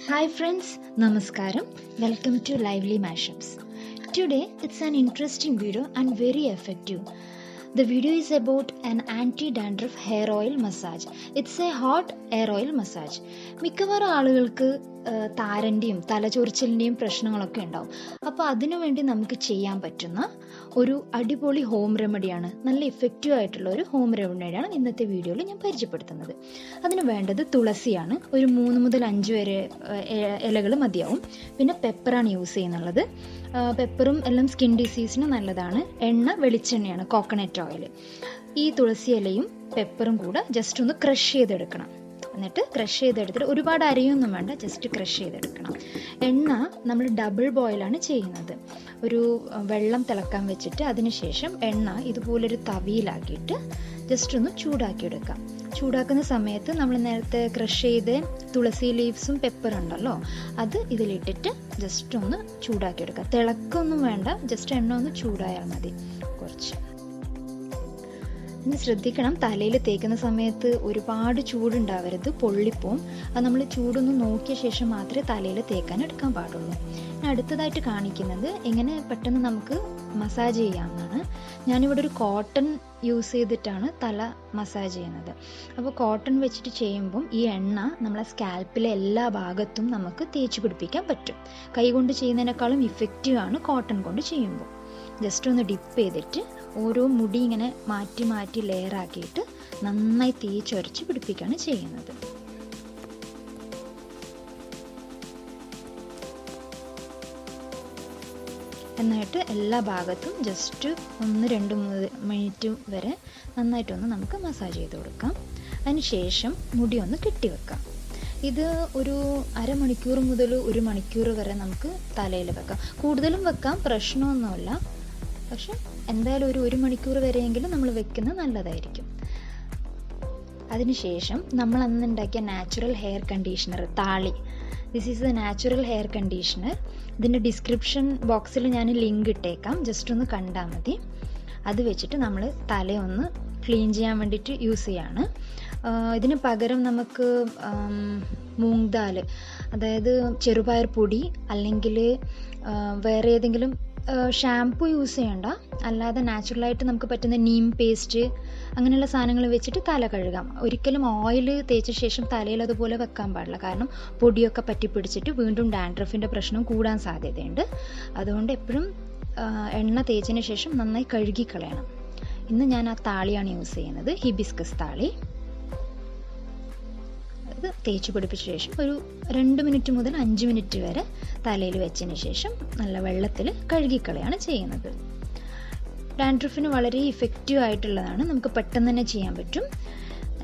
Hi friends, Namaskaram. Welcome to Lively Mashups. Today it's an interesting video and very effective. The video is about an anti-dandruff hair oil massage. It's a hot hair oil massage. മിക്കവാറും ആളുകൾക്ക് താരൻ്റെയും തലചൊറിച്ചിലിൻ്റെയും പ്രശ്നങ്ങളൊക്കെ ഉണ്ടാവും. അപ്പോൾ അതിനു വേണ്ടി നമുക്ക് ചെയ്യാൻ പറ്റുന്ന ഒരു അടിപൊളി ഹോം റെമഡിയാണ്, നല്ല ഇഫക്റ്റീവ് ആയിട്ടുള്ള ഒരു ഹോം റെമഡിയാണ് ഇന്നത്തെ വീഡിയോയിൽ ഞാൻ പരിചയപ്പെടുത്തുന്നത്. അതിന് വേണ്ടത് തുളസിയാണ്. ഒരു 3 മുതൽ 5 വരെ ഇലകൾ മതിയാവും. പിന്നെ പെപ്പറാണ് യൂസ് ചെയ്യുന്നുള്ളത്. പെപ്പറും എല്ലാം സ്കിൻ ഡിസീസിന് നല്ലതാണ്. എണ്ണ വെളിച്ചെണ്ണയാണ്, കോക്കനട്ട് ഓയിൽ. ഈ തുളസി ഇലയും പെപ്പറും കൂടെ ജസ്റ്റ് ഒന്ന് ക്രഷ് ചെയ്തെടുക്കണം. എന്നിട്ട് ക്രഷ് ചെയ്തെടുത്തിട്ട് ഒരുപാട് അരയൊന്നും വേണ്ട, ജസ്റ്റ് ക്രഷ് ചെയ്തെടുക്കണം. എണ്ണ നമ്മൾ ഡബിൾ ബോയിലാണ് ചെയ്യുന്നത്. ഒരു വെള്ളം തിളക്കാൻ വെച്ചിട്ട് അതിനുശേഷം എണ്ണ ഇതുപോലൊരു തവിയിലാക്കിയിട്ട് ജസ്റ്റ് ഒന്ന് ചൂടാക്കിയെടുക്കാം. ചൂടാക്കുന്ന സമയത്ത് നമ്മൾ നേരത്തെ ക്രഷ് ചെയ്ത് തുളസി ലീവ്സും പെപ്പറുണ്ടല്ലോ, അത് ഇതിലിട്ടിട്ട് ജസ്റ്റ് ഒന്ന് ചൂടാക്കിയെടുക്കാം. തിളക്കൊന്നും വേണ്ട, ജസ്റ്റ് എണ്ണ ഒന്ന് ചൂടായാൽ മതി. കുറച്ച് ഇനി ശ്രദ്ധിക്കണം, തലയിൽ തേക്കുന്ന സമയത്ത് ഒരുപാട് ചൂടുണ്ടാവരുത്, പൊള്ളിപ്പോവും. അത് നമ്മൾ ചൂടൊന്ന് നോക്കിയ ശേഷം മാത്രമേ തലയിൽ തേക്കാൻ എടുക്കാൻ പാടുള്ളൂ. അടുത്തതായിട്ട് കാണിക്കുന്നത് എങ്ങനെ പെട്ടെന്ന് നമുക്ക് മസാജ് ചെയ്യാമെന്നാണ്. ഞാനിവിടെ ഒരു കോട്ടൺ യൂസ് ചെയ്തിട്ടാണ് തല മസാജ് ചെയ്യുന്നത്. അപ്പോൾ കോട്ടൺ വെച്ചിട്ട് ചെയ്യുമ്പം ഈ എണ്ണ നമ്മളെ സ്കാൽപ്പിലെ എല്ലാ ഭാഗത്തും നമുക്ക് തേച്ച് പിടിപ്പിക്കാൻ പറ്റും. കൈകൊണ്ട് ചെയ്യുന്നതിനേക്കാളും ഇഫക്റ്റീവ് ആണ് കോട്ടൺ കൊണ്ട് ചെയ്യുമ്പോൾ. ജസ്റ്റ് ഒന്ന് ഡിപ്പ് ചെയ്തിട്ട് ഓരോ മുടി ഇങ്ങനെ മാറ്റി മാറ്റി ലെയർ ആക്കിയിട്ട് നന്നായി തേച്ചൊരച്ച് പിടിപ്പിക്കുകയാണ് ചെയ്യുന്നത്. എന്നിട്ട് എല്ലാ ഭാഗത്തും ജസ്റ്റ് 1-2 മിനിറ്റ് വരെ നന്നായിട്ടൊന്ന് നമുക്ക് മസാജ് ചെയ്ത് കൊടുക്കാം. അതിന് ശേഷം മുടി ഒന്ന് കെട്ടിവെക്കാം. ഇത് ഒരു അരമണിക്കൂർ മുതൽ 1 മണിക്കൂർ വരെ നമുക്ക് തലയിൽ വെക്കാം. കൂടുതലും വെക്കാം, പ്രശ്നമൊന്നുമില്ല. പക്ഷെ എന്തായാലും ഒരു 1 മണിക്കൂർ വരെയെങ്കിലും നമ്മൾ വെക്കുന്നത് നല്ലതായിരിക്കും. അതിനുശേഷം നമ്മൾ അന്ന് ഉണ്ടാക്കിയ natural hair conditioner thali, this is the natural hair conditioner. ഇതിൻ്റെ ഡിസ്ക്രിപ്ഷൻ ബോക്സിൽ ഞാൻ ലിങ്ക് ഇട്ടേക്കാം, ജസ്റ്റ് ഒന്ന് കണ്ടാൽ മതി. അത് വെച്ചിട്ട് നമ്മൾ തലയൊന്ന് ക്ലീൻ ചെയ്യാൻ വേണ്ടിയിട്ട് യൂസ് ചെയ്യാണ്. ഇതിന് പകരം നമുക്ക് മൂങ് ദാൽ, അതായത് ചെറുപയർ പൊടി, അല്ലെങ്കിൽ വേറെ ഏതെങ്കിലും ഷാംപൂ യൂസ് ചെയ്യണ്ട, അല്ലാതെ നാച്ചുറലായിട്ട് നമുക്ക് പറ്റുന്ന നീം പേസ്റ്റ് അങ്ങനെയുള്ള സാധനങ്ങൾ വെച്ചിട്ട് തല കഴുകാം. ഒരിക്കലും ഓയിൽ തേച്ച ശേഷം തലയിൽ അതുപോലെ വെക്കാൻ പാടില്ല, കാരണം പൊടിയൊക്കെ പറ്റിപ്പിടിച്ചിട്ട് വീണ്ടും ഡാൻഡ്രഫിൻ്റെ പ്രശ്നം കൂടാൻ സാധ്യതയുണ്ട്. അതുകൊണ്ട് എപ്പോഴും എണ്ണ തേച്ചതിന് ശേഷം നന്നായി കഴുകിക്കളയണം. ഇന്ന് ഞാൻ ആ താളിയാണ് യൂസ് ചെയ്യുന്നത്, ഹിബിസ്കസ് താളി. അത് തേച്ച് പിടിപ്പിച്ച ശേഷം ഒരു 2 മിനിറ്റ് മുതൽ 5 മിനിറ്റ് വരെ തലയിൽ വെച്ചതിന് ശേഷം നല്ല വെള്ളത്തിൽ കഴുകിക്കളയാണ് ചെയ്യുന്നത്. ഡാൻഡ്രഫിന് വളരെ ഇഫക്റ്റീവ് ആയിട്ടുള്ളതാണ്, നമുക്ക് പെട്ടെന്ന് തന്നെ ചെയ്യാൻ പറ്റും.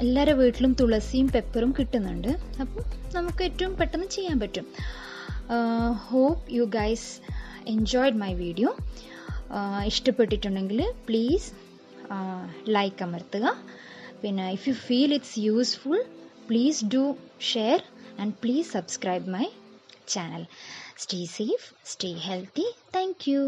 എല്ലാവരുടെ വീട്ടിലും തുളസിയും പെപ്പറും കിട്ടുന്നുണ്ട്, അപ്പോൾ നമുക്ക് ഏറ്റവും പെട്ടെന്ന് ചെയ്യാൻ പറ്റും. Hope you guys enjoyed my video. ഇഷ്ടപ്പെട്ടിട്ടുണ്ടെങ്കിൽ പ്ലീസ് ലൈക്ക് അമർത്തുക. പിന്നെ if you feel it's useful, please do share and please subscribe my channel. Stay safe, stay healthy. Thank you.